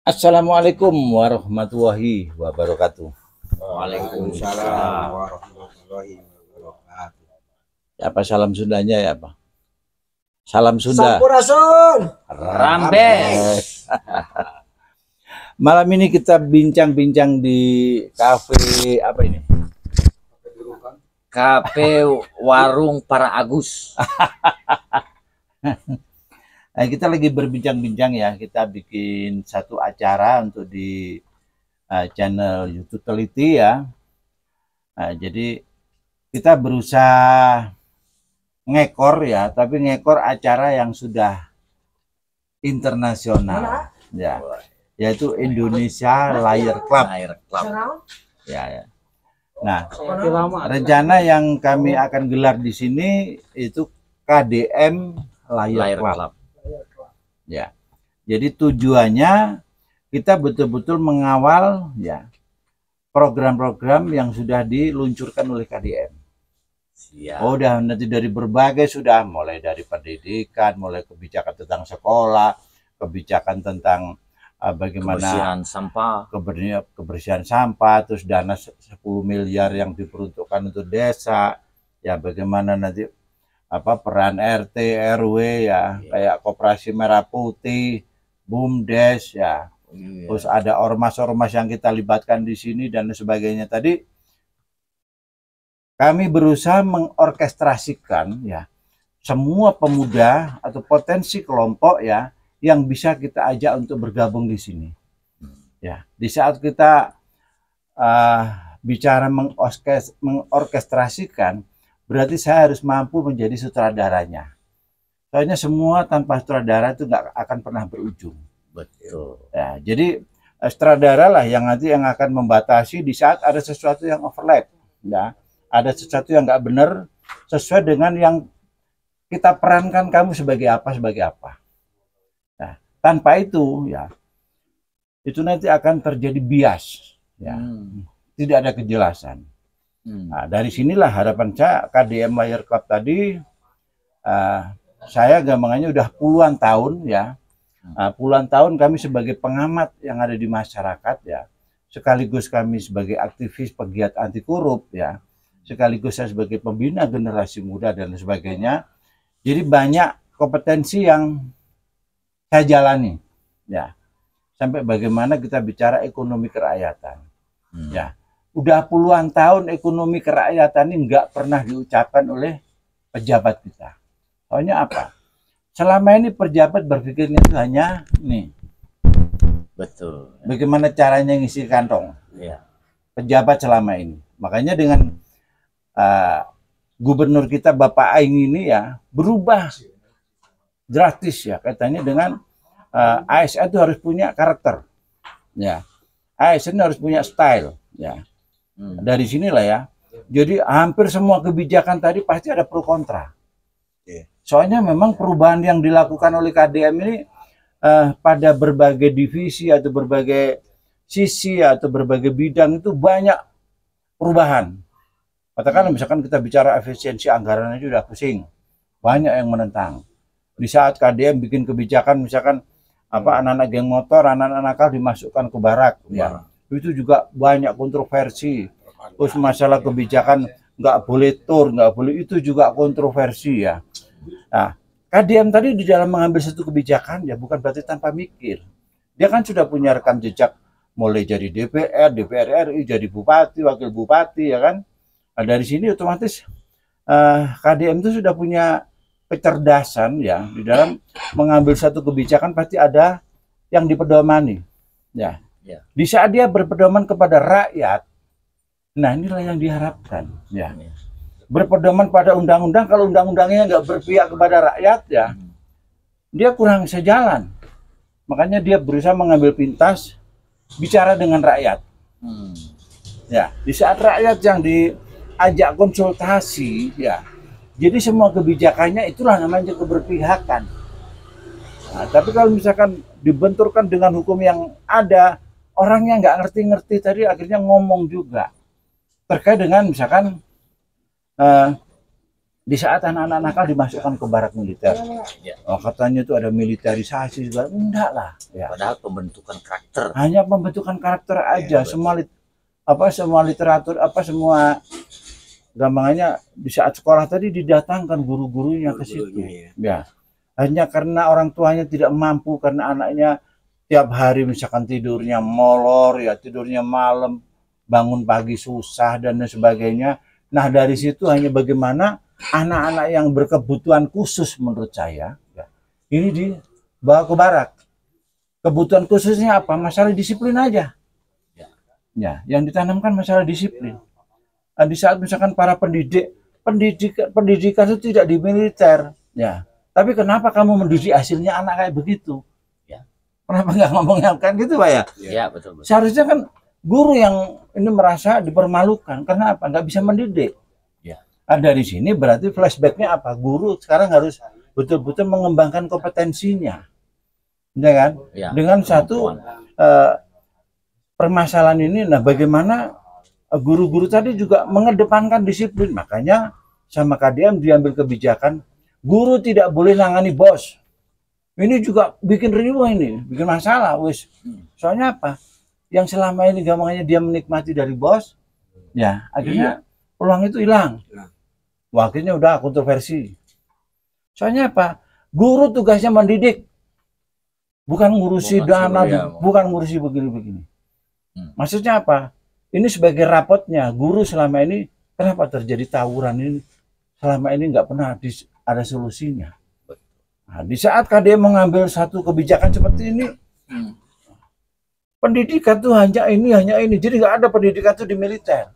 Assalamualaikum warahmatullahi wabarakatuh. Waalaikumsalam warahmatullahi wabarakatuh. Apa salam Sundanya ya Pak? Salam Sunda. Sampurasun. Rambes. Malam ini kita bincang-bincang di kafe apa ini? Kafe Warung Para Agus. Nah, kita lagi berbincang-bincang ya. Kita bikin satu acara untuk di channel YouTube Teliti ya. Nah, jadi kita berusaha ngekor ya, tapi ngekor acara yang sudah internasional ya, yaitu Indonesia Layar Club. Ya, ya. Nah, rencana yang kami akan gelar di sini itu KDM Layar Club. Ya, jadi tujuannya kita betul-betul mengawal ya program-program yang sudah diluncurkan oleh KDM. Oh, udah nanti dari berbagai sudah, mulai dari pendidikan, mulai kebijakan tentang sekolah, kebijakan tentang bagaimana kebersihan sampah, terus dana 10 miliar yang diperuntukkan untuk desa, ya bagaimana nanti peran RT, RW ya, kayak Koperasi Merah Putih, BUMDes ya. Terus ada ormas-ormas yang kita libatkan di sini dan sebagainya. Tadi kami berusaha mengorkestrasikan ya semua pemuda atau potensi kelompok ya yang bisa kita ajak untuk bergabung di sini. Ya, di saat kita bicara mengorkestrasikan, berarti saya harus mampu menjadi sutradaranya. Soalnya semua tanpa sutradara itu nggak akan pernah berujung. Betul. Ya, jadi sutradara lah yang nanti yang akan membatasi di saat ada sesuatu yang overlap. Ya, ada sesuatu yang nggak benar sesuai dengan yang kita perankan kamu sebagai apa. Nah, tanpa itu ya itu nanti akan terjadi bias. Ya, tidak ada kejelasan. Nah, dari sinilah harapan saya KDM Layar Club tadi, saya gampangannya udah puluhan tahun ya, puluhan tahun kami sebagai pengamat yang ada di masyarakat ya, sekaligus kami sebagai aktivis pegiat anti korup ya, sekaligus saya sebagai pembina generasi muda dan sebagainya. Jadi banyak kompetensi yang saya jalani ya, sampai bagaimana kita bicara ekonomi kerakyatan ya. Udah puluhan tahun ekonomi kerakyatan ini nggak pernah diucapkan oleh pejabat kita. Soalnya apa? Selama ini pejabat berpikirnya itu hanya nih. Betul. Bagaimana caranya ngisi kantong? Ya. Pejabat selama ini. Makanya dengan gubernur kita Bapak Aing ini ya berubah drastis ya. Katanya dengan ASN itu harus punya karakter. Ya. ASN harus punya style. Ya. Dari sinilah ya. Jadi hampir semua kebijakan tadi pasti ada pro kontra. Soalnya memang perubahan yang dilakukan oleh KDM ini pada berbagai divisi atau berbagai sisi atau berbagai bidang itu banyak perubahan. Katakan misalkan kita bicara efisiensi anggaran aja udah pusing. Banyak yang menentang. Di saat KDM bikin kebijakan misalkan anak-anak geng motor, anak-anak nakal dimasukkan ke barak. Ya. Itu juga banyak kontroversi. Terus masalah kebijakan nggak boleh tur, nggak boleh, itu juga kontroversi ya. Nah, KDM tadi di dalam mengambil satu kebijakan ya bukan berarti tanpa mikir. Dia kan sudah punya rekam jejak mulai jadi DPR, DPR RI, jadi bupati, wakil bupati ya kan. Nah, dari sini otomatis KDM itu sudah punya kecerdasan ya di dalam mengambil satu kebijakan pasti ada yang dipedomani ya. Di saat dia berpedoman kepada rakyat, nah inilah yang diharapkan ya. Berpedoman pada undang-undang, kalau undang-undangnya nggak berpihak kepada rakyat ya, dia kurang sejalan. Makanya dia berusaha mengambil pintas bicara dengan rakyat. Ya, di saat rakyat yang diajak konsultasi ya, jadi semua kebijakannya itulah namanya keberpihakan. Nah, tapi kalau misalkan dibenturkan dengan hukum yang ada, orangnya nggak ngerti-ngerti tadi akhirnya ngomong juga terkait dengan misalkan Di saat anak-anak nakal dimasukkan ke barak militer, Ya. oh, katanya itu ada militerisasi segala, enggak lah. Ya. Padahal pembentukan karakter. Hanya pembentukan karakter aja, betul. semua literatur semua gampangannya di saat sekolah tadi didatangkan guru-gurunya ke situ. Guru-gurunya, Ya. Hanya karena orang tuanya tidak mampu karena anaknya tiap hari misalkan tidurnya molor ya, tidurnya malam, bangun pagi susah dan lain sebagainya. Nah, dari situ hanya bagaimana anak-anak yang berkebutuhan khusus menurut saya ya, ini dibawa ke barak. Kebutuhan khususnya apa? Masalah disiplin aja. Ya, yang ditanamkan masalah disiplin. Nah, di saat misalkan para pendidikan itu tidak di militer, ya. Tapi kenapa kamu mendidik hasilnya anak kayak begitu? Ya. Kenapa nggak ngomongnya kan gitu, Pak ya? Ya, betul. Seharusnya kan guru yang ini merasa dipermalukan. Karena apa? Nggak bisa mendidik. Ya. Nah, dari sini berarti flashbacknya apa? Guru sekarang harus betul-betul mengembangkan kompetensinya, ya kan? Ya. Dengan satu permasalahan ini, nah bagaimana guru-guru tadi juga mengedepankan disiplin. Makanya sama KDM diambil kebijakan guru tidak boleh nangani bos. Ini juga bikin riuh ini, bikin masalah, wis. Soalnya apa? Yang selama ini gampangnya dia menikmati dari bos, ya akhirnya peluang itu hilang. Wah, akhirnya udah kontroversi. Soalnya apa? Guru tugasnya mendidik, bukan ngurusi dana, bukan ngurusi begini-begini. Maksudnya apa? Ini sebagai rapotnya guru selama ini kenapa terjadi tawuran ini selama ini nggak pernah ada solusinya. Nah, di saat KDM mengambil satu kebijakan seperti ini, pendidikan tuh hanya ini, jadi nggak ada pendidikan tuh di militer.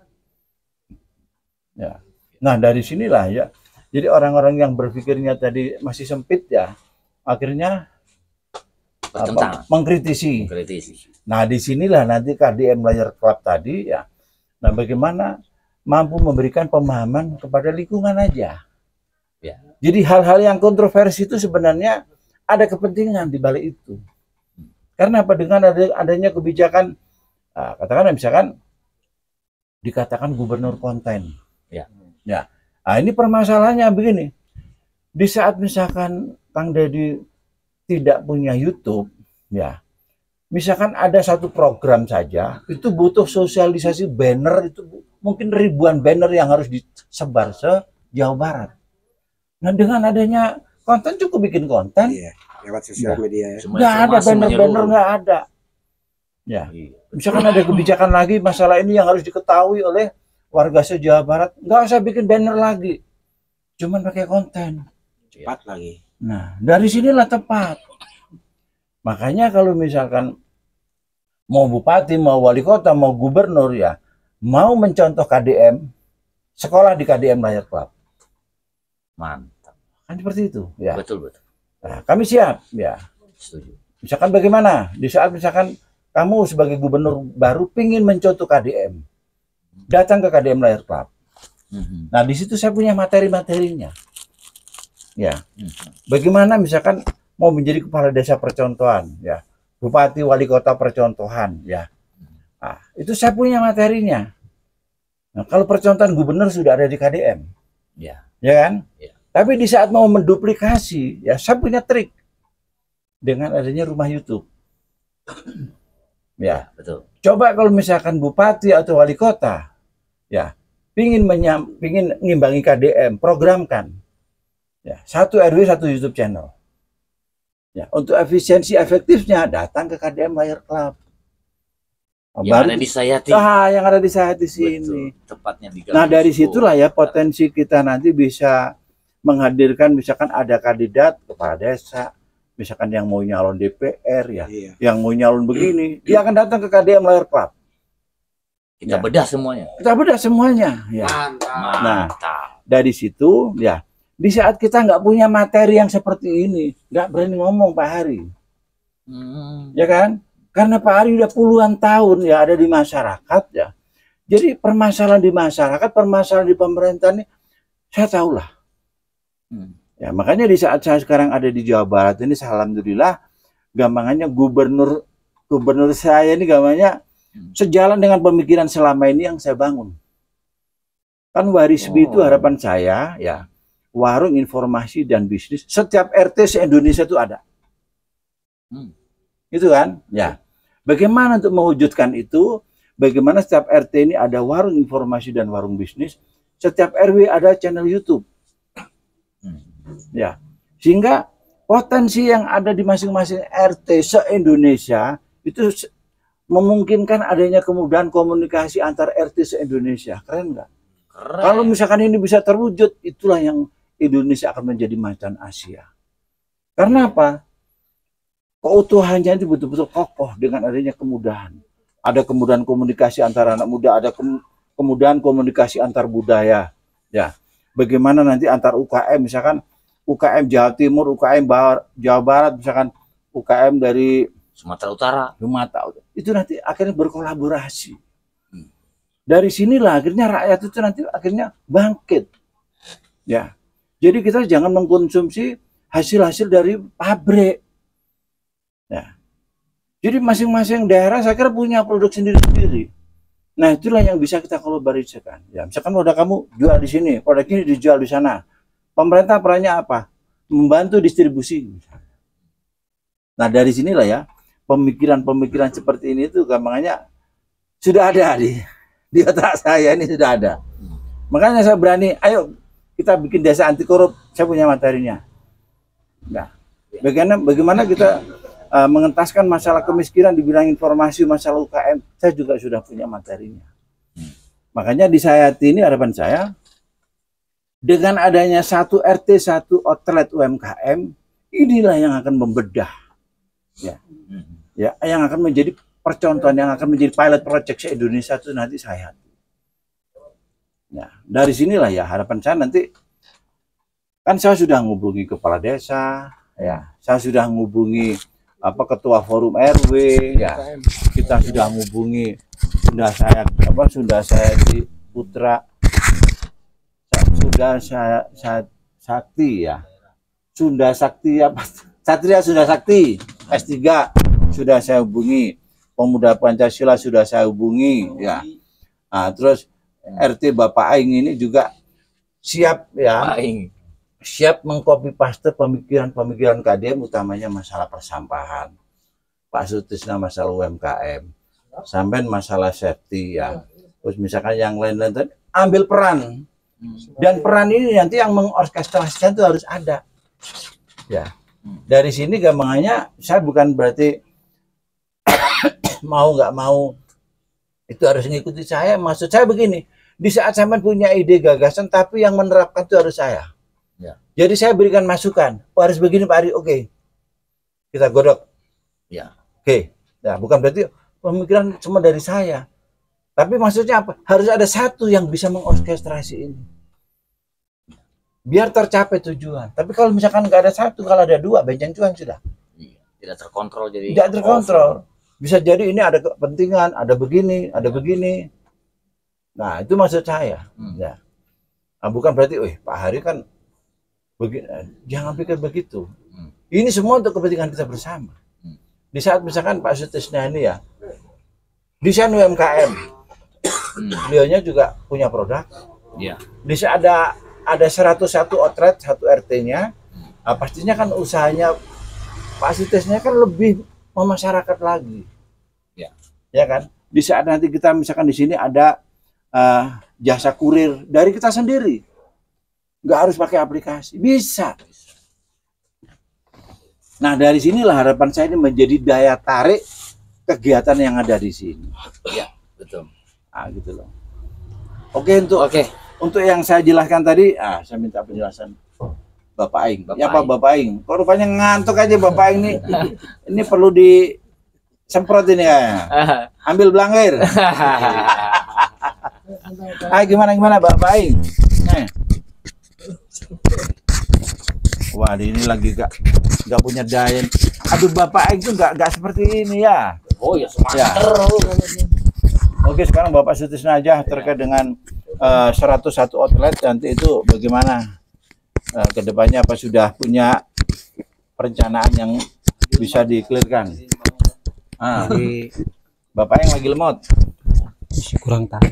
Ya. Nah, dari sinilah ya. Jadi orang-orang yang berpikirnya tadi masih sempit ya, akhirnya mengkritisi. Nah, disinilah nanti KDM Layar Club tadi ya. Nah, bagaimana mampu memberikan pemahaman kepada lingkungan aja. Ya. Jadi hal-hal yang kontroversi itu sebenarnya ada kepentingan di balik itu. Karena apa? Dengan adanya kebijakan, katakanlah misalkan dikatakan gubernur konten. Ya. Ya. Nah, ini permasalahannya begini. Di saat misalkan Kang Deddy tidak punya YouTube, ya, misalkan ada satu program saja, itu butuh sosialisasi banner, itu mungkin ribuan banner yang harus disebar se-Jawa Barat. Nah, dengan adanya konten cukup bikin konten. Iya, lewat sosial media. Nggak ada banner-banner, nggak ada. Ya, misalkan ada kebijakan lagi, masalah ini yang harus diketahui oleh warga se-Jawa Barat, nggak usah bikin banner lagi, cuman pakai konten. Cepat lagi. Nah, dari sinilah tepat. Makanya kalau misalkan mau bupati, mau wali kota, mau gubernur ya, mau mencontoh KDM, sekolah di KDM Layar Club. Mantap. Kan seperti itu, ya. Betul. Nah, kami siap, ya. Setuju. Misalkan bagaimana? Di saat misalkan kamu sebagai gubernur baru pingin mencontoh KDM, datang ke KDM Layar Club. Nah, di situ saya punya materi-materinya. Ya, bagaimana misalkan mau menjadi kepala desa percontohan, ya, bupati wali kota percontohan, ya, nah, itu saya punya materinya. Nah, kalau percontohan gubernur sudah ada di KDM, ya kan? Ya. Tapi di saat mau menduplikasi, ya, saya punya trik dengan adanya rumah YouTube. Ya, betul. Coba kalau misalkan bupati atau wali kota, ya, pingin ngimbangi KDM, programkan. Ya, 1 RW 1 YouTube channel. Ya, untuk efisiensi efektifnya datang ke KDM Layar Club. Yang ada di Sayati. Yang ada di Sayati sini. Betul, tepatnya di Nah, dari situlah ya potensi kita nanti bisa menghadirkan misalkan ada kandidat kepala desa, misalkan yang mau nyalon DPR ya, yang mau nyalon begini, dia akan datang ke KDM Layar Club. Kita bedah semuanya. Kita bedah semuanya. Ya. Mantap. Nah, dari situ ya. Di saat kita nggak punya materi yang seperti ini, nggak berani ngomong Pak Hari, ya kan? Karena Pak Hari udah puluhan tahun ya ada di masyarakat ya. Jadi permasalahan di masyarakat, permasalahan di pemerintahan ini, saya tahu lah. Ya makanya di saat saya sekarang ada di Jawa Barat ini, alhamdulillah, gampangannya gubernur saya ini gampangannya sejalan dengan pemikiran selama ini yang saya bangun. Kan warisbi itu harapan saya ya. warung informasi dan bisnis. Setiap RT se-Indonesia itu ada. Itu kan? Ya. Bagaimana untuk mewujudkan itu? Bagaimana setiap RT ini ada warung informasi dan warung bisnis? Setiap RW ada channel YouTube. Ya. Sehingga potensi yang ada di masing-masing RT se-Indonesia itu memungkinkan adanya kemudahan komunikasi antar RT se-Indonesia. Keren nggak? Kalau misalkan ini bisa terwujud, itulah yang Indonesia akan menjadi macan Asia. Karena apa? Keutuhannya itu betul-betul kokoh dengan adanya kemudahan. Ada kemudahan komunikasi antara anak muda, ada kemudahan komunikasi antar budaya. Ya, bagaimana nanti antar UKM, misalkan UKM Jawa Timur, UKM Jawa Barat, misalkan UKM dari Sumatera Utara, itu nanti akhirnya berkolaborasi. Dari sinilah akhirnya rakyat itu nanti akhirnya bangkit. Ya, jadi kita jangan mengkonsumsi hasil-hasil dari pabrik. Ya. Jadi masing-masing daerah saya kira punya produk sendiri-sendiri. Nah, itulah yang bisa kita kolaborasikan. Ya, misalkan produk kamu jual di sini, produk ini dijual di sana. Pemerintah perannya apa? Membantu distribusi. Nah, dari sinilah ya pemikiran-pemikiran seperti ini itu gampangnya sudah ada di otak saya ini sudah ada. Makanya saya berani, ayo kita bikin desa anti korup, saya punya materinya. Nah, bagaimana kita mengentaskan masalah kemiskinan di bidang informasi, masalah UKM, saya juga sudah punya materinya. Makanya di Sayati ini harapan saya, dengan adanya satu RT, satu outlet UMKM, inilah yang akan membedah. Ya, yang akan menjadi percontohan, yang akan menjadi pilot project se-Indonesia itu nanti Sayati. Nah, dari sinilah ya harapan saya nanti, kan saya sudah menghubungi kepala desa, ya, saya sudah menghubungi ketua forum RW, ya, kita sudah menghubungi Sunda saya di Putra, sudah saya Sakti, ya, Sunda Sakti apa, Satria Sunda Sakti S3 sudah saya hubungi, Pemuda Pancasila sudah saya hubungi, ya. Nah, terus RT Bapak Aing ini juga siap, ya, siap mengcopy paste pemikiran-pemikiran KDM, utamanya masalah persampahan, Pak Sutisna masalah UMKM, sampai masalah safety, ya. Terus misalkan yang lain-lain ambil peran, dan peran ini nanti yang mengorkestrasikan itu harus ada, ya. Dari sini gampangannya saya bukan berarti mau nggak mau itu harus mengikuti saya. Maksud saya begini, di saat saya punya ide gagasan, tapi yang menerapkan itu harus saya. Ya. Jadi saya berikan masukan, harus begini Pak Ari, oke. Kita godok. Ya. Oke. Nah, bukan berarti pemikiran semua dari saya. Tapi maksudnya apa? Harus ada satu yang bisa mengorkestrasi ini. Biar tercapai tujuan. Tapi kalau misalkan nggak ada satu, kalau ada dua, bencang cuan sudah. Tidak terkontrol jadi. Tidak terkontrol. Bisa jadi ini ada kepentingan, ada begini, ada begini. Nah, itu maksud saya. Ya. Nah, bukan berarti, Pak Hari kan begini. Jangan pikir begitu. Ini semua untuk kepentingan kita bersama. Di saat misalkan Pak Sutisna ini ya, desain UMKM, beliaunya juga punya produk. Ya. Di saat ada 101 outlet, satu RT-nya, nah, pastinya kan usahanya Pak Sutisna kan lebih memasyarakat lagi. Ya. Ya kan? Di saat nanti kita misalkan di sini ada jasa kurir dari kita sendiri. Nggak harus pakai aplikasi, bisa. Nah, dari sinilah harapan saya ini menjadi daya tarik kegiatan yang ada di sini. Ya, betul. Ah, gitu loh. Untuk yang saya jelaskan tadi, saya minta penjelasan Bapak Aing. Bapak Aing. Kok rupanya ngantuk aja Bapak Aing nih. Ini perlu disemprot ini ya. Ambil belangir. Gimana Bapak Aing? Wah, ini lagi gak punya daya. Aduh, Bapak Aing tuh gak seperti ini ya. Oh ya, semangat terus. Oke, sekarang Bapak Sutisna aja terkait dengan 101 outlet nanti itu bagaimana kedepannya, apa sudah punya perencanaan yang bisa dikelirkan? Bapak yang lagi lemot. Kurang tahu.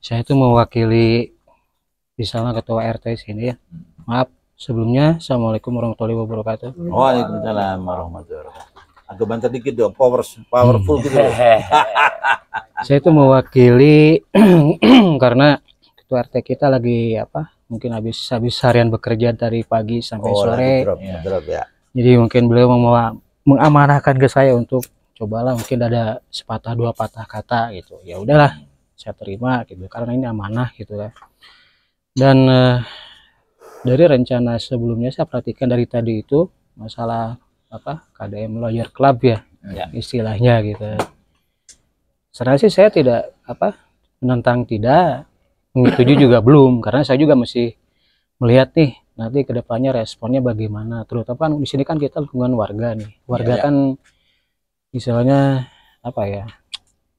Saya itu mewakili misalnya ketua RT sini ya. Maaf sebelumnya, assalamualaikum warahmatullahi wabarakatuh. Waalaikumsalam warahmatullahi wabarakatuh. Agak banter dikit dong, powerful gitu. Saya itu mewakili karena ketua RT kita lagi apa? Mungkin habis harian bekerja dari pagi sampai sore. Drop, ya. Jadi mungkin beliau mengamanahkan ke saya untuk cobalah mungkin ada sepatah dua patah kata gitu. Ya udahlah, saya terima gitu karena ini amanah gitu kan. Dan dari rencana sebelumnya saya perhatikan dari tadi itu masalah apa KDM Lawyer Club ya, istilahnya gitu. Sebenarnya sih saya tidak apa menentang, tidak menyetujui juga belum, karena saya juga masih melihat nih nanti kedepannya responnya bagaimana. Terutama kan di sini kan kita lingkungan warga nih, warga kan misalnya apa ya,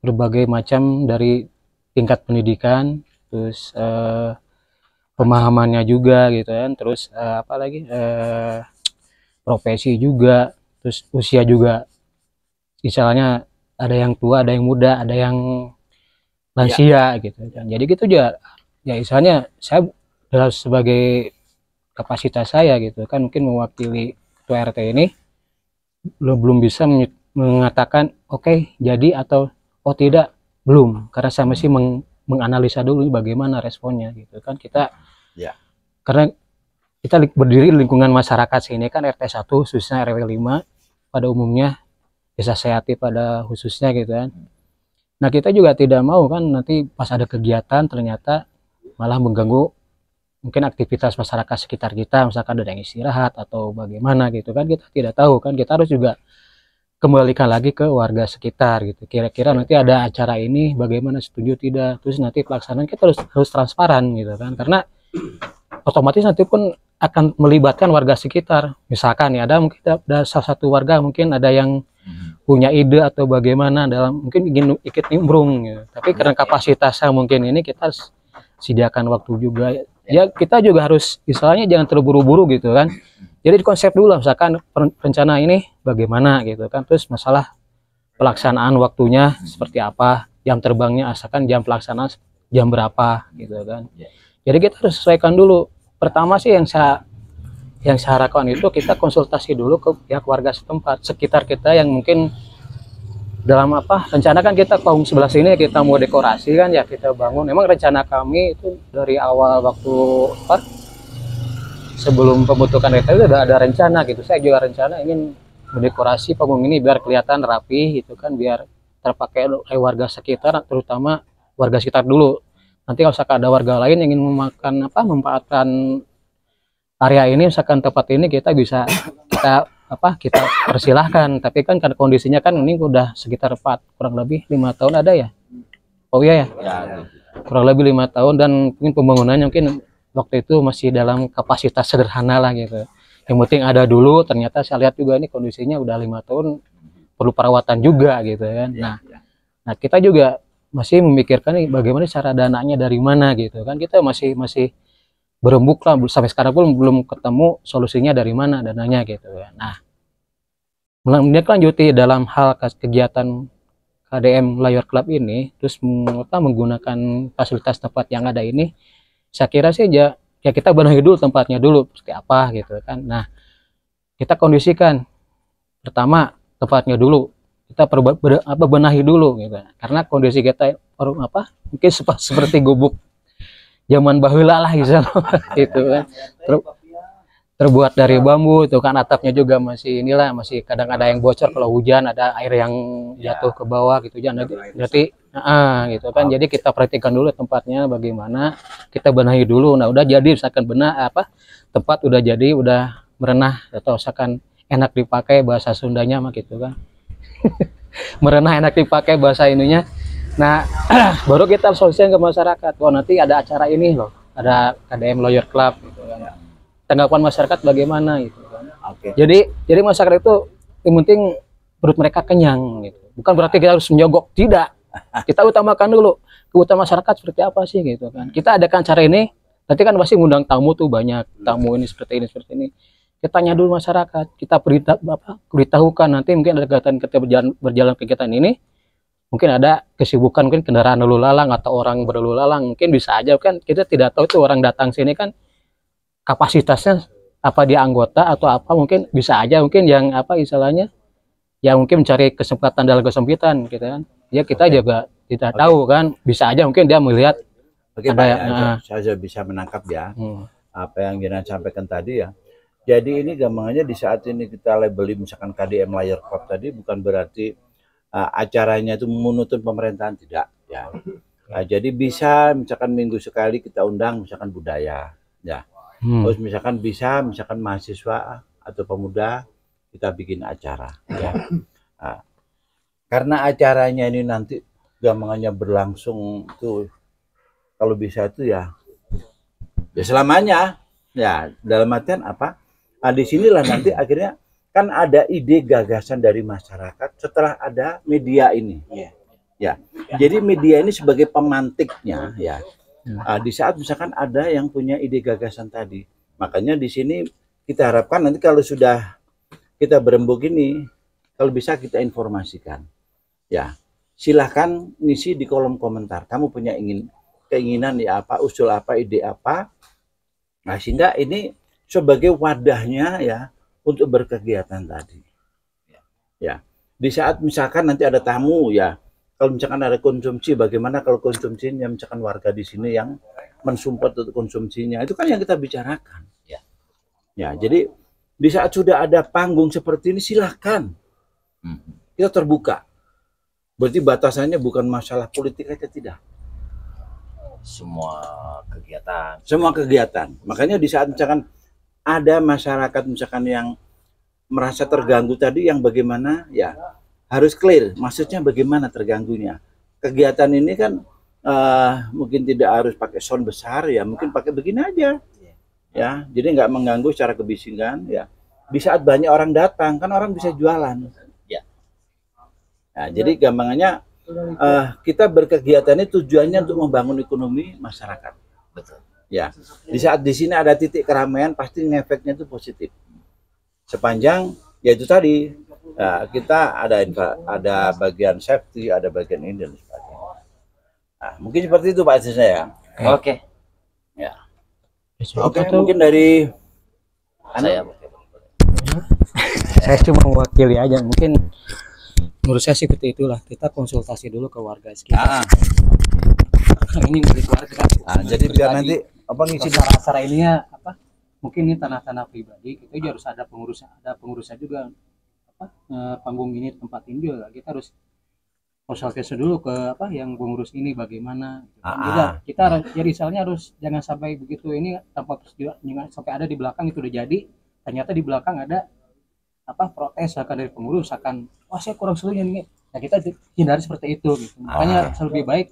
berbagai macam dari tingkat pendidikan, terus pemahamannya juga gitu kan, terus apa lagi profesi juga, terus usia juga, misalnya ada yang tua, ada yang muda, ada yang lansia gitu kan. Jadi gitu ya misalnya saya sebagai kapasitas saya gitu kan, mungkin mewakili ketua RT ini belum bisa mengatakan oke, jadi atau oh tidak, belum, karena saya masih menganalisa dulu bagaimana responnya gitu kan. Kita karena kita berdiri di lingkungan masyarakat sini kan, RT 1 khususnya, RW 5 pada umumnya, Desa Seati pada khususnya gitu kan. Nah kita juga tidak mau kan nanti pas ada kegiatan ternyata malah mengganggu mungkin aktivitas masyarakat sekitar kita, misalkan ada yang istirahat atau bagaimana gitu kan, kita tidak tahu kan. Kita harus juga kembalikan lagi ke warga sekitar gitu, kira-kira nanti ada acara ini bagaimana, setuju tidak, terus nanti pelaksanaan kita harus transparan gitu kan, karena otomatis nanti pun akan melibatkan warga sekitar. Misalkan ya ada mungkin ada salah satu warga mungkin ada yang punya ide atau bagaimana dalam mungkin ingin ikut nimbrung gitu. Tapi karena kapasitasnya mungkin ini kita harus sediakan waktu juga ya, kita juga harus misalnya jangan terburu-buru gitu kan. Jadi konsep dulu misalkan rencana ini bagaimana gitu kan, terus masalah pelaksanaan waktunya seperti apa, jam terbangnya asalkan jam pelaksanaan jam berapa gitu kan. Jadi kita harus sesuaikan dulu. Pertama sih yang saya harapkan itu kita konsultasi dulu ke pihak warga setempat sekitar kita yang mungkin dalam apa rencana kan kita kaum sebelah sini kita mau dekorasi kan ya, kita bangun. Memang rencana kami itu dari awal waktu apa sebelum pembentukan RT itu udah ada rencana gitu. Saya juga rencana ingin mendekorasi panggung ini biar kelihatan rapi gitu kan, biar terpakai oleh warga sekitar, terutama warga sekitar dulu. Nanti kalau misalkan ada warga lain yang ingin memanfaatkan area ini, misalkan tempat ini, kita bisa kita persilahkan. Tapi kan karena kondisinya kan ini udah sekitar kurang lebih 5 tahun ada ya. Oh iya ya, kurang lebih 5 tahun, dan mungkin pembangunannya mungkin waktu itu masih dalam kapasitas sederhana lah gitu. Yang penting ada dulu. Ternyata saya lihat juga ini kondisinya udah 5 tahun perlu perawatan juga gitu kan. Nah kita juga masih memikirkan nih bagaimana cara dananya dari mana gitu kan. Kita masih berembuk lah, sampai sekarang pun belum ketemu solusinya dari mana dananya gitu ya. Nah, melanjutkan dalam hal kegiatan KDM Lawyer Club ini, terus menggunakan fasilitas tempat yang ada ini, saya kira sih ya kita benahi dulu tempatnya dulu seperti apa gitu kan. Nah, kita kondisikan pertama tempatnya dulu, kita benahi dulu gitu, karena kondisi kita mungkin seperti gubuk zaman baheula lah gitu itu kan, terbuat dari bambu itu kan, atapnya juga masih masih kadang ada yang bocor kalau hujan, ada air yang jatuh ke bawah gitu jangan nanti gitu kan. Jadi kita perhatikan dulu tempatnya bagaimana, kita benahi dulu. Nah udah jadi misalkan tempat udah jadi, udah merenah atau misalkan enak dipakai, bahasa Sundanya mah gitu kan merenah enak dipakai bahasa ininya. Nah, baru kita solusikan ke masyarakat. Oh, nanti ada acara ini loh, ada KDM Lawyer Club gitu kan. Tanggapan masyarakat bagaimana gitu kan. Jadi masyarakat itu yang penting perut mereka kenyang gitu. Bukan berarti kita harus menyogok, tidak. Kita utamakan dulu kebutuhan masyarakat seperti apa sih gitu kan. Kita adakan acara ini, nanti kan pasti ngundang tamu tuh banyak, tamu ini seperti ini. Kita tanya dulu masyarakat, kita beritahukan nanti mungkin ada kegiatan kita berjalan kegiatan ini. mungkin ada kesibukan, mungkin kendaraan lalu lalang atau orang berlalu lalang, mungkin bisa aja kan kita tidak tahu itu orang datang sini kan kapasitasnya apa, dia anggota atau apa, mungkin bisa aja mungkin yang apa istilahnya yang mungkin mencari kesempatan dalam kesempitan gitu kan ya, kita juga tidak tahu kan, bisa aja mungkin dia melihat Oke, ada Pak, saya bisa menangkap ya apa yang Jinan sampaikan tadi ya. Jadi ini gampangannya di saat ini kita labeli misalkan KDM Layer Club tadi bukan berarti acaranya itu menuntut pemerintahan, tidak ya. Jadi bisa misalkan minggu sekali kita undang misalkan budaya ya. Terus misalkan bisa misalkan mahasiswa atau pemuda kita bikin acara ya. Karena acaranya ini nanti gampangannya berlangsung tuh kalau bisa itu ya selamanya ya, dalam artian apa, di sinilah nanti akhirnya kan ada ide gagasan dari masyarakat setelah ada media ini ya. Jadi media ini sebagai pemantiknya ya. Di saat misalkan ada yang punya ide gagasan tadi, makanya di sini kita harapkan nanti kalau sudah kita berembuk ini, kalau bisa kita informasikan ya, silahkan ngisi di kolom komentar kamu punya keinginan ya apa, usul apa, ide apa. Nah sehingga ini sebagai wadahnya ya untuk berkegiatan tadi ya. Di saat misalkan nanti ada tamu ya, kalau misalkan ada konsumsi, bagaimana kalau konsumsinya misalkan warga di sini yang mensupport untuk konsumsinya, itu kan yang kita bicarakan ya. Jadi di saat sudah ada panggung seperti ini silahkan kita terbuka, berarti batasannya bukan masalah politik aja, tidak, semua kegiatan. semua kegiatan. Makanya di saat misalkan ada masyarakat misalkan yang merasa terganggu tadi, yang bagaimana ya harus clear, maksudnya bagaimana terganggunya. Kegiatan ini kan mungkin tidak harus pakai sound besar ya, mungkin pakai begini aja ya, jadi nggak mengganggu secara kebisingan ya. Di saat banyak orang datang kan orang bisa jualan ya. Nah, jadi gampangannya kita berkegiatan ini tujuannya untuk membangun ekonomi masyarakat. Betul. Ya, di saat di sini ada titik keramaian pasti efeknya itu positif. Sepanjang yaitu tadi kita ada bagian safety, ada bagian ini dan sebagainya. Nah, mungkin seperti itu Pak Aziz ya. Oke. Ya. Oke, Mungkin dari Saya saya cuma mewakili aja, mungkin menurut saya seperti itulah, kita konsultasi dulu ke warga sekitar. Ini milik warga. Jadi biar nanti apa ngisi Sarah ininya apa? Mungkin ini tanah-tanah pribadi, kita juga harus ada pengurusnya juga. Apa? Panggung ini, tempat ini juga kita harus konsultasi dulu ke apa yang pengurus ini bagaimana. Kita harus, jadi misalnya harus jangan sampai begitu ini tanpa sampai ada di belakang itu udah jadi, ternyata di belakang ada apa protes akan dari pengurus, akan wah saya kurang setuju nih. Nah kita hindari seperti itu gitu. Makanya lebih baik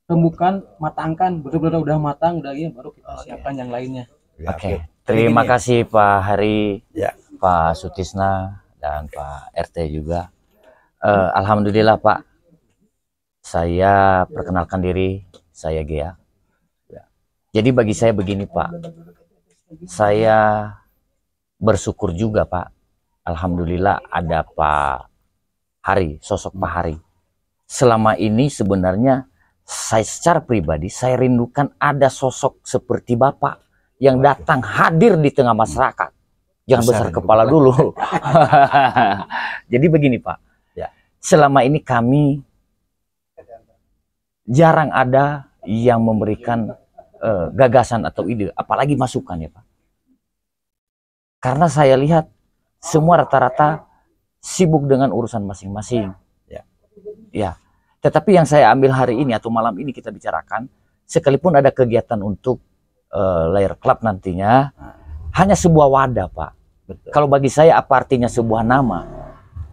rembukan, matangkan, betul-betul udah matang udah ya, baru kita siapkan yang lainnya. Oke. Terima kasih Pak Hari, Ya. Pak Sutisna dan Pak RT juga. Alhamdulillah Pak, saya perkenalkan diri, saya Gea. Jadi bagi saya begini Pak, saya bersyukur juga Pak. Alhamdulillah ada Pak Hari, sosok Pak Hari. Selama ini sebenarnya saya secara pribadi saya rindukan ada sosok seperti Bapak yang datang hadir di tengah masyarakat. Jangan besar kepala dulu. Jadi begini Pak, selama ini kami jarang ada yang memberikan gagasan atau ide, apalagi masukan ya Pak. Karena saya lihat semua rata-rata sibuk dengan urusan masing-masing. Ya. Tetapi yang saya ambil hari ini atau malam ini kita bicarakan, sekalipun ada kegiatan untuk Layer Club nantinya, hanya sebuah wadah Pak. Betul. Kalau bagi saya apa artinya sebuah nama?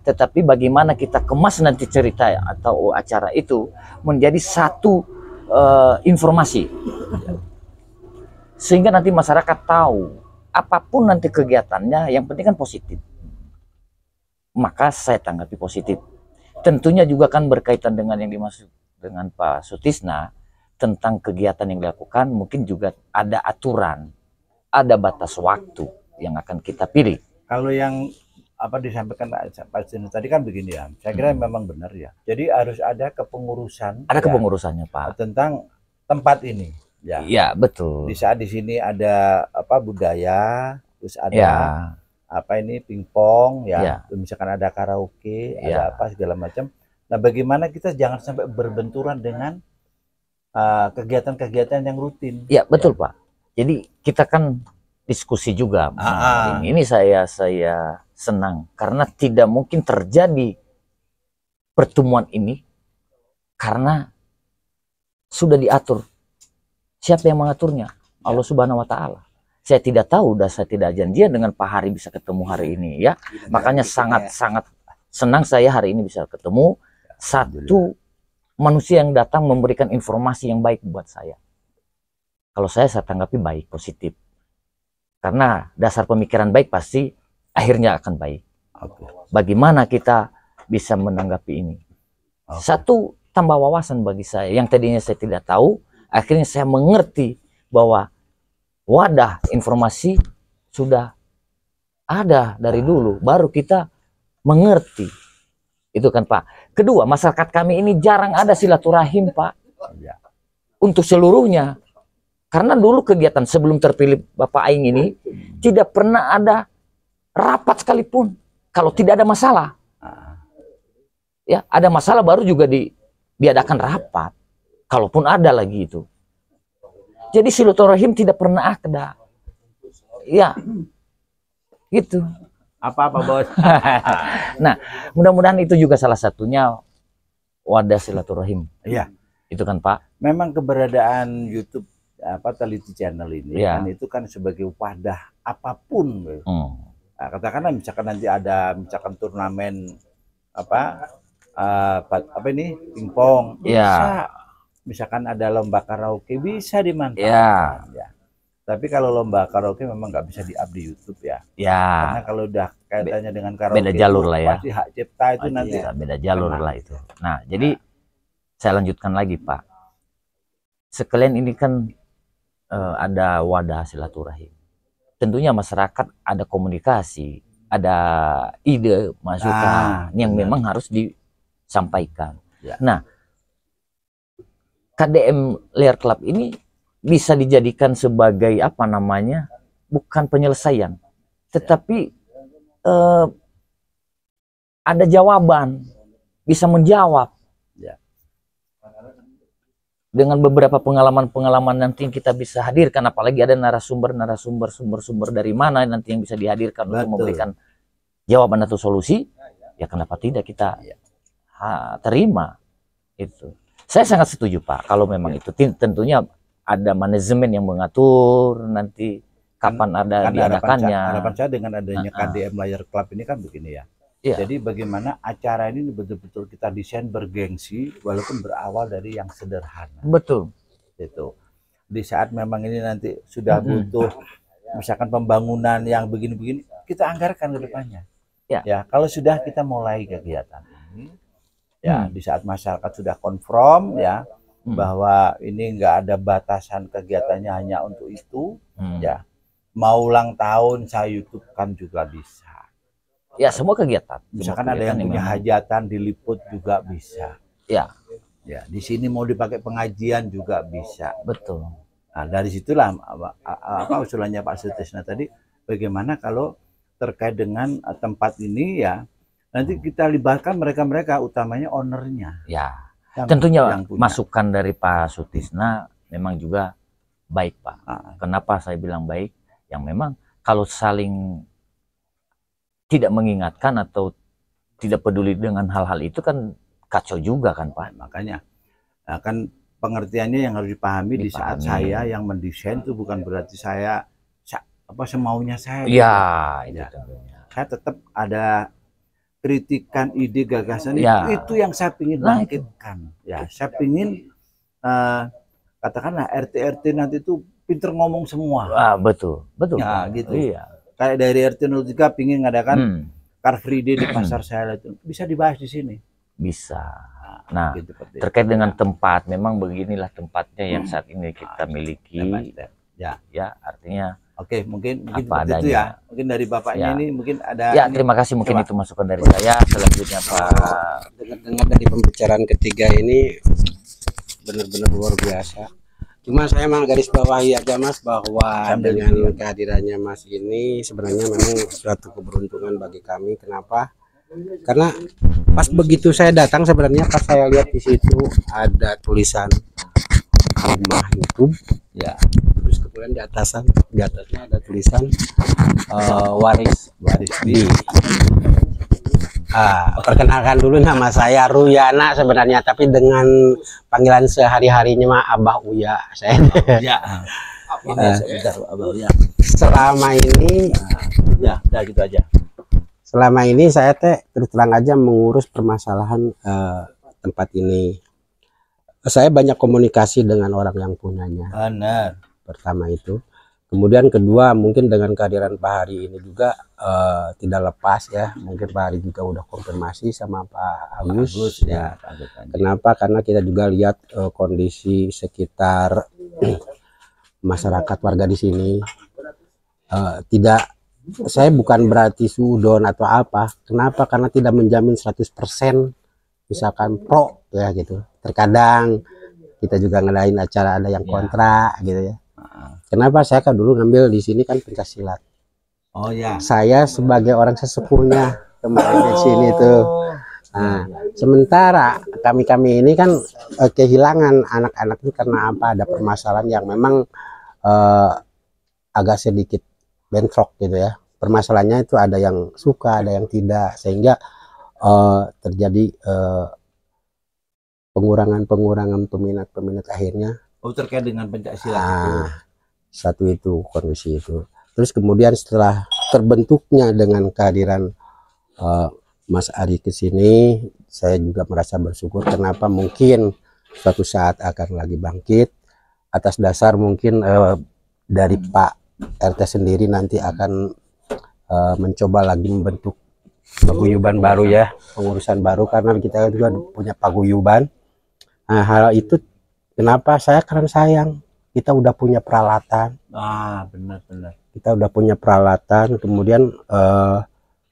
Tetapi bagaimana kita kemas nanti cerita atau acara itu menjadi satu informasi. Sehingga nanti masyarakat tahu apapun nanti kegiatannya, yang penting kan positif. Maka saya tanggapi positif. Tentunya juga kan berkaitan dengan yang dimaksud dengan Pak Sutisna tentang kegiatan yang dilakukan, mungkin juga ada aturan, ada batas waktu yang akan kita pilih. Kalau yang apa disampaikan Pak Justinus tadi kan begini ya. Saya kira memang benar ya. Jadi harus ada kepengurusan. Ada ya, kepengurusannya Pak. tentang tempat ini. Ya. Iya betul. Di saat di sini ada apa budaya, terus ada Ya. apa ini pingpong ya, Ya. misalkan ada karaoke, Ya. ada apa segala macam. Nah, bagaimana kita jangan sampai berbenturan dengan kegiatan-kegiatan yang rutin. Ya betul Pak. Jadi kita kan diskusi juga. Ini saya senang karena tidak mungkin terjadi pertemuan ini karena sudah diatur. Siapa yang mengaturnya? Allah Subhanahu wa Ta'ala. Saya tidak tahu, saya tidak janjian dengan Pak Hari bisa ketemu hari ini ya. Makanya sangat-sangat senang saya hari ini bisa ketemu satu manusia yang datang memberikan informasi yang baik buat saya. Kalau saya tanggapi baik, positif. Karena dasar pemikiran baik pasti akhirnya akan baik. Bagaimana kita bisa menanggapi ini? Satu, tambah wawasan bagi saya. Yang tadinya saya tidak tahu, akhirnya saya mengerti bahwa wadah informasi sudah ada dari dulu. Baru kita mengerti. Itu kan Pak. Kedua, masyarakat kami ini jarang ada silaturahim Pak. Untuk seluruhnya. Karena dulu kegiatan sebelum terpilih Bapak Aing ini tidak pernah ada rapat sekalipun kalau tidak ada masalah. Ya, ada masalah baru juga diadakan rapat. Kalaupun ada lagi itu. Jadi silaturahim tidak pernah ada. Ya. Gitu. Apa-apa Bos. Nah, mudah-mudahan itu juga salah satunya wadah silaturahim. Iya. Itu kan Pak. Memang keberadaan YouTube apa Teliti Channel ini Ya. kan itu kan sebagai wadah apapun. Nah, katakanlah misalkan nanti ada misalkan turnamen apa ini pingpong Ya. bisa, misalkan ada lomba karaoke bisa dimanfaatkan. Ya. Ya. Tapi kalau lomba karaoke memang nggak bisa di-up di YouTube ya. Ya. Karena kalau udah kaitannya dengan karaoke Beda jalur itu lah ya. pasti hak cipta itu nanti Beda jalur lah itu. Nah, jadi saya lanjutkan lagi Pak. Sekalian ini kan ada wadah silaturahim. Tentunya masyarakat ada komunikasi, ada ide, masukan yang memang harus disampaikan. Ya. Nah, KDM Layer Club ini bisa dijadikan sebagai apa namanya? Bukan penyelesaian, tetapi ada jawaban, bisa menjawab. Dengan beberapa pengalaman-pengalaman nanti yang kita bisa hadirkan, apalagi ada narasumber dari mana nanti yang bisa dihadirkan untuk memberikan jawaban atau solusi, ya kenapa tidak kita terima itu. Saya sangat setuju Pak, kalau memang itu tentunya ada manajemen yang mengatur nanti kapan ada diadakannya. Harapan saya dengan adanya KDM Layer Club ini kan begini ya. Ya. Jadi bagaimana acara ini betul-betul kita desain bergengsi walaupun berawal dari yang sederhana. Betul. Itu. Di saat memang ini nanti sudah butuh misalkan pembangunan yang begini-begini, kita anggarkan ke depannya. Ya. Ya, kalau sudah kita mulai kegiatan ini, ya di saat masyarakat sudah konfirm ya bahwa ini enggak ada batasan kegiatannya hanya untuk itu, ya. Mau ulang tahun saya YouTube kan juga bisa. Ya, semua kegiatan. Misalkan ada yang punya hajatan diliput juga bisa. Ya. Ya, di sini mau dipakai pengajian juga bisa. Betul. Nah, dari situlah apa usulannya Pak Sutisna tadi, bagaimana kalau terkait dengan tempat ini ya, nanti kita libatkan mereka-mereka utamanya ownernya. Ya. Yang, Tentunya yang punya. masukan dari Pak Sutisna memang juga baik Pak. Kenapa saya bilang baik? Yang memang kalau saling tidak mengingatkan atau tidak peduli dengan hal-hal itu kan kacau juga kan Pak. Makanya kan pengertiannya yang harus dipahami di saat saya yang mendesain itu bukan berarti saya apa semaunya saya. Iya, itu tentunya. Saya tetap ada kritikan ide gagasan itu yang saya ingin bangkitkan. Ya, saya ingin katakanlah RT nanti itu pinter ngomong semua. Betul. Ya, gitu. Iya. Kayak dari RT 03 pingin ngadakan Car Free Day di pasar saya itu bisa dibahas di sini. Bisa. Nah, gitu, terkait dengan tempat, memang beginilah tempatnya yang saat ini kita miliki. Ya, artinya Oke, mungkin Apa seperti itu adanya. ya. Mungkin dari bapaknya Ya. ini mungkin ada. Ya, ini. terima kasih, mungkin Coba. itu masukan dari saya. Selanjutnya Pak. Dengar-dengar dari pembicaraan ketiga ini benar-benar luar biasa. Cuma saya memang garis bawahi aja Mas bahwa Sambil dengan dulu. kehadirannya Mas ini sebenarnya memang suatu keberuntungan bagi kami. Kenapa? Karena pas begitu saya datang sebenarnya pas saya lihat di situ ada tulisan rumah YouTube Ya. terus kemudian di atasnya ada tulisan waris di. Perkenalkan dulu nama saya Ruyana sebenarnya, tapi dengan panggilan sehari-harinya mah Abah Uya. Saya Ya. Ini sebentar Abang ya. selama ini Ya, udah gitu aja. selama ini saya terus terang aja mengurus permasalahan tempat ini. Saya banyak komunikasi dengan orang yang punyanya. Benar. Pertama itu. Kemudian kedua mungkin dengan kehadiran Pak Hari ini juga tidak lepas ya. Mungkin Pak Hari juga udah konfirmasi sama Pak Agus. Ya. Kenapa? Karena kita juga lihat kondisi sekitar masyarakat warga di sini. Tidak, saya bukan berarti sudon atau apa. Kenapa? Karena tidak menjamin 100% misalkan pro ya gitu. Terkadang kita juga ngadain acara ada yang kontra gitu ya. Kenapa saya kan dulu ngambil di sini kan pencaksilat. Oh ya. Saya sebagai orang sesepuhnya kemarin di sini tuh. Nah, sementara kami ini kan kehilangan anak-anak itu karena apa? Ada permasalahan yang memang agak sedikit bentrok gitu ya. Permasalahannya itu ada yang suka, ada yang tidak, sehingga terjadi pengurangan peminat akhirnya. Oh, terkait dengan pencaksilat itu. Satu itu kondisi itu. Terus kemudian setelah terbentuknya dengan kehadiran Mas Ari ke sini, saya juga merasa bersyukur. Kenapa? Mungkin suatu saat akan lagi bangkit atas dasar mungkin dari Pak RT sendiri nanti akan mencoba lagi membentuk paguyuban baru ya, pengurusan baru, karena kita juga punya paguyuban. Nah, hal itu kenapa saya karena sayang kita udah punya peralatan. Benar. Kita udah punya peralatan, kemudian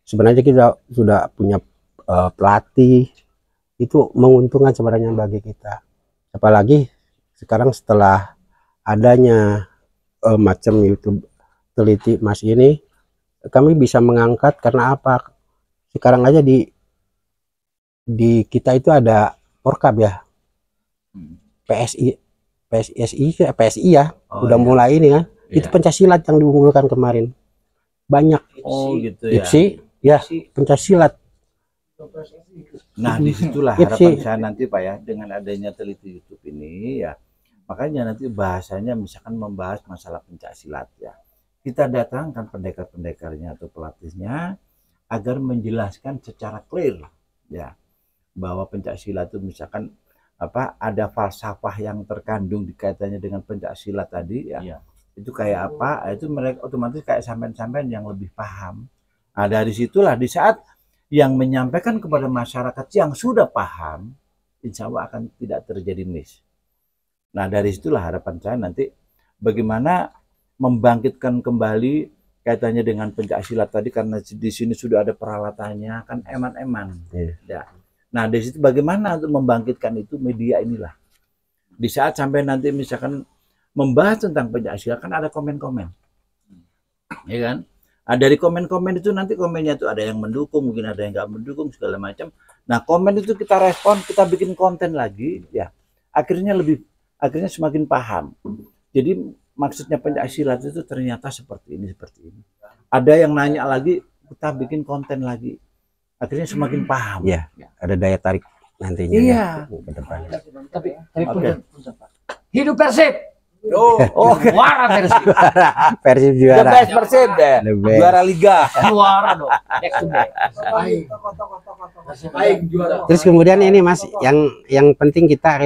sebenarnya kita sudah punya pelatih, itu menguntungkan sebenarnya bagi kita. Apalagi sekarang setelah adanya macam YouTube teliti Mas ini, kami bisa mengangkat karena apa? Sekarang aja di kita itu ada Porkab ya, PSI ya, udah mulai ini kan. Itu pencaksilat yang diunggulkan kemarin banyak. Oh gitu ya. IPSI ya, pencaksilat. Nah, disitulah harapan saya nanti Pak ya, dengan adanya teliti YouTube ini ya, makanya nanti bahasanya misalkan membahas masalah pencaksilat ya, kita datangkan pendekar-pendekarnya atau pelatihnya agar menjelaskan secara clear ya, bahwa pencaksilat itu misalkan apa, ada falsafah yang terkandung dikaitannya dengan pencaksilat tadi ya. Itu kayak apa, itu mereka otomatis kayak sampean-sampean yang lebih paham. Nah, dari situlah di saat yang menyampaikan kepada masyarakat yang sudah paham, insya Allah akan tidak terjadi miss. Nah, dari situlah harapan saya nanti bagaimana membangkitkan kembali kaitannya dengan pencaksilat tadi, karena di sini sudah ada peralatannya kan, eman-eman. Ya. Nah, dari situ bagaimana untuk membangkitkan itu, media inilah. Di saat sampai nanti misalkan membahas tentang pencaksilat kan ada komen-komen, ya kan? Nah, dari komen-komen itu nanti komennya itu ada yang mendukung, mungkin ada yang nggak mendukung segala macam. Nah, komen itu kita respon, kita bikin konten lagi, ya. Akhirnya semakin paham. Jadi maksudnya pencaksilat itu ternyata seperti ini. Ada yang nanya lagi, kita bikin konten lagi. Akhirnya semakin paham. Ya, ada daya tarik nantinya. Iya. Ya, ke depan. Tapi hidup Persib. Juara Persib. Persib The juara. best Persib deh. The best. Juara Liga. Juara dong. Next to back. Baik juara. Terus kemudian ini Mas, yang penting kita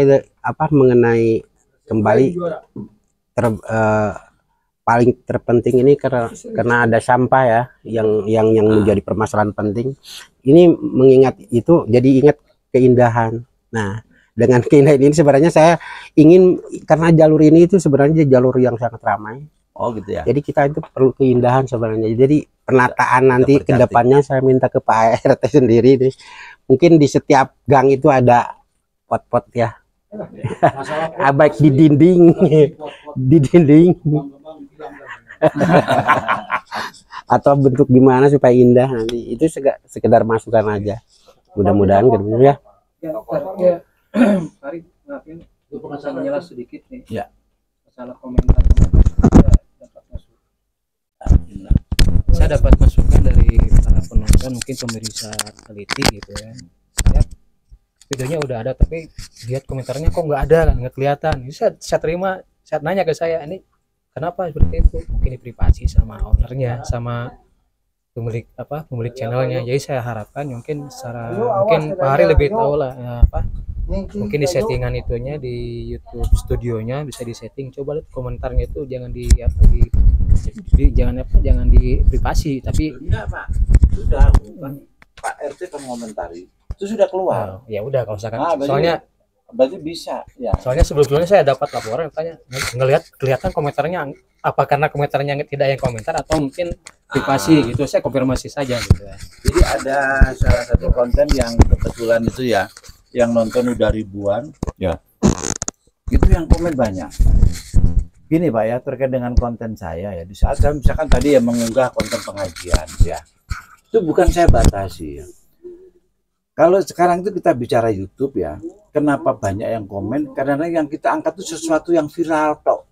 mengenai kembali paling terpenting ini karena ada sampah ya, yang menjadi permasalahan penting. Ini mengingat itu, jadi ingat keindahan. Nah, dengan keindahan ini sebenarnya saya ingin, karena jalur ini itu sebenarnya jalur yang sangat ramai, Oh gitu ya. Jadi kita itu perlu keindahan sebenarnya. Jadi penataan nanti ke bercantik. depannya saya minta ke Pak RT sendiri nih. Mungkin di setiap gang itu ada pot-pot ya. Baik di dinding, di dinding. Atau bentuk gimana supaya indah nanti. Itu sekedar masukan aja. Mudah-mudahan gitu ya. Ya, Farid, maafin, gue pengen menjelas sedikit nih. Ya. Masalah komentar. Saya dapat masukan dari para penonton, mungkin pemirsa teliti gitu ya. Saya videonya udah ada, tapi lihat komentarnya kok nggak ada, nggak kelihatan. Ini saya terima, saya nanya ke saya, ini kenapa seperti itu? Mungkin ini privasi sama ownernya, sama pemilik channelnya. Jadi saya harapkan mungkin mungkin Pak Hari lebih tahu lah ya, mungkin di settingan itunya di YouTube studionya bisa disetting. Coba lihat komentarnya itu jangan jangan di privasi, tapi Enggak Pak, sudah Pak RT kan komentari itu sudah keluar. ya udah kalau misalkan Berarti bisa ya. soalnya sebelumnya saya dapat laporan tanya kelihatan komentarnya, apa karena komentarnya tidak yang komentar atau mungkin privasi gitu. Saya konfirmasi saja gitu ya. Jadi ada salah satu konten yang kebetulan itu ya, yang nonton udah ribuan ya, itu yang komen banyak. Gini Pak ya, terkait dengan konten saya ya, di saat saya misalkan tadi ya mengunggah konten pengajian ya, itu bukan saya batasi ya. Kalau sekarang itu kita bicara YouTube ya, kenapa banyak yang komen? Karena yang kita angkat itu sesuatu yang viral toh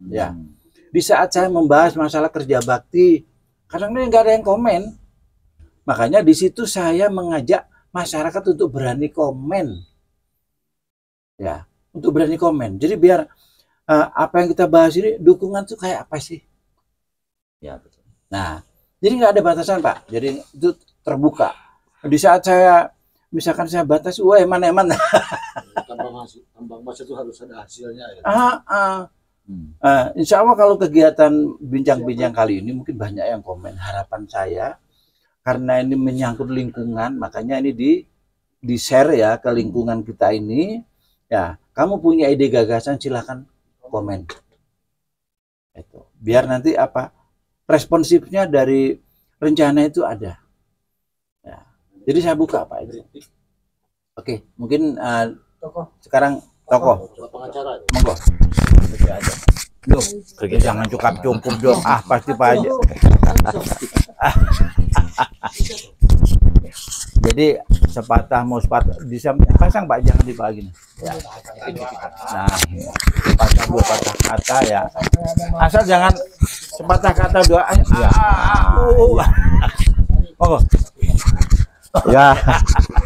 ya. Di saat saya membahas masalah kerja bakti, kadang-kadang nggak ada yang komen. Makanya di situ saya mengajak masyarakat untuk berani komen ya, untuk berani komen. Jadi biar apa yang kita bahas ini dukungan tuh kayak apa sih? Ya betul. Nah, jadi nggak ada batasan Pak. Jadi itu terbuka. Di saat saya misalkan saya batasi, wah eman-eman. Tambang emas itu harus ada hasilnya ya. Insya Allah kalau kegiatan bincang-bincang kali ini mungkin banyak yang komen. Harapan saya karena ini menyangkut lingkungan, makanya ini di share ya ke lingkungan kita ini. Ya, kamu punya ide gagasan silakan komen. Itu. Biar nanti responsifnya dari rencana itu ada. Ya. Jadi saya buka Pak itu. Oke, mungkin sekarang tokoh Pengacara. monggo. Loh, jangan cukup dong. Pasti Pak aja. Jadi sepatah mau sepatah bisa pasang Pak, jangan dibagi. Ya. Nah, sepatah dua patah kata ya. Asal jangan sepatah kata dua. Monggo. Ya,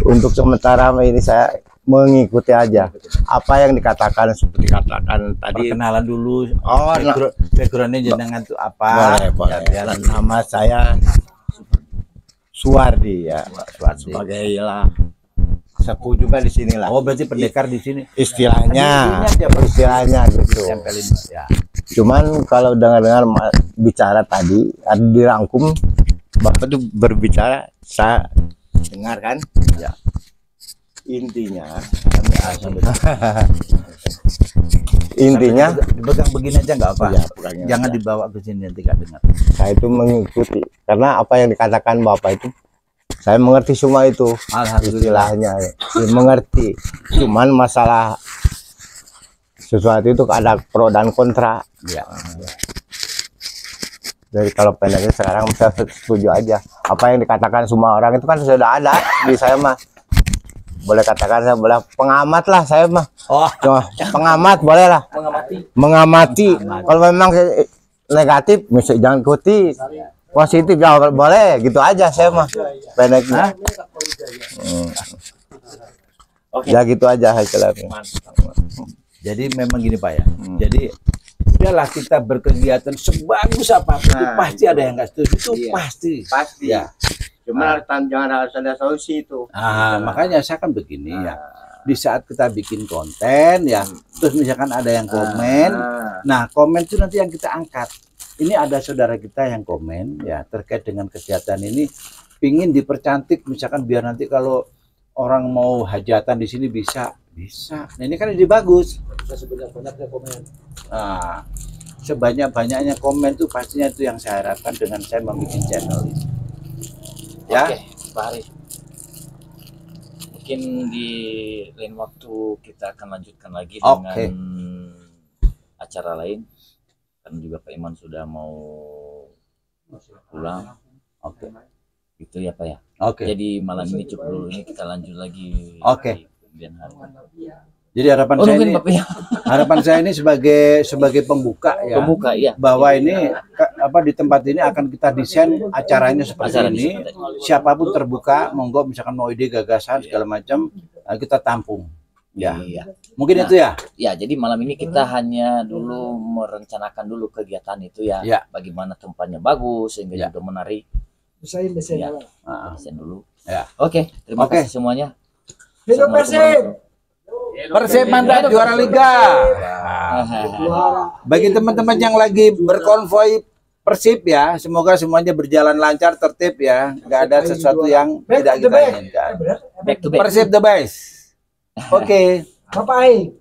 untuk sementara ini saya mengikuti aja apa yang dikatakan seperti katakan tadi. Perkenalan dulu. Oh, backgroundnya jenengan itu apa? boleh. Ya, biar Nama saya Suwardi ya, Suwardi. sebagai lah sepuh juga di sini lah. Oh, berarti pendekar di sini. Istilahnya gitu. Tempelin ya. Cuman kalau dengar-dengar bicara tadi ada dirangkum, Bapak tuh berbicara, saya dengar kan? Ya. Intinya dipegang begini aja nggak apa. ya, pegangnya Jangan aja. dibawa ke sini nanti nggak dengar. Saya itu mengikuti karena apa yang dikatakan Bapak itu saya mengerti semua itu. Alhamdulillah. Istilahnya mengerti, cuman masalah sesuatu itu ada pro dan kontra. Ya. Jadi kalau pendeknya sekarang saya setuju aja apa yang dikatakan semua orang itu kan sudah ada di saya mah. Boleh katakan saya boleh pengamat lah saya mah. Oh, Cuma pengamat boleh lah. Mengamati. Kalau memang negatif, misalnya jangan ikuti. Positif jangan boleh, gitu aja saya mah. Pendeknya. Ya gitu aja hasilnya. jadi memang gini Pak ya. Jadi udahlah kita berkegiatan sebagus apapun itu pasti ada yang nggak setuju. Itu pasti. Ya. Cuma jangan harus ada solusi itu. Makanya saya kan begini ya. Di saat kita bikin konten ya, terus misalkan ada yang komen, nah komen itu nanti yang kita angkat. Ini ada saudara kita yang komen ya terkait dengan kegiatan ini, pingin dipercantik misalkan biar nanti kalau orang mau hajatan di sini bisa. Nah, ini kan ide bagus. Bisa sebanyak-banyaknya komen. Nah, sebanyak-banyaknya komen tuh pastinya itu yang saya harapkan dengan saya membuat channel ini. Ya. Oke, Pak Hari. Mungkin di lain waktu kita akan lanjutkan lagi dengan acara lain. Karena juga Pak Iman sudah mau pulang. Oke. Gitu ya Pak ya. Oke. Jadi malam ini cukup dulu, ini kita lanjut lagi. Oke. Di kemudian hari. Jadi harapan saya ini, harapan saya ini sebagai pembuka ya. Pembuka ya. Bahwa ini di tempat ini akan kita desain acaranya seperti ini. Siapapun terbuka, monggo misalkan mau ide, gagasan segala macam kita tampung. Ya. Iya. Mungkin itu ya. Ya, jadi malam ini kita hanya dulu merencanakan dulu kegiatan itu ya. Ya. Bagaimana tempatnya bagus sehingga juga menarik. Desain Ya. Ah. Desain dulu. Ya. Oke, terima kasih semuanya. Hidup Persib. Persib mantap juara liga. Bagi teman-teman yang lagi berkonvoi Persib ya, semoga semuanya berjalan lancar, tertib ya, nggak ada sesuatu yang tidak kita inginkan. Back to back. Persib the best. Oke. Bapak Aing.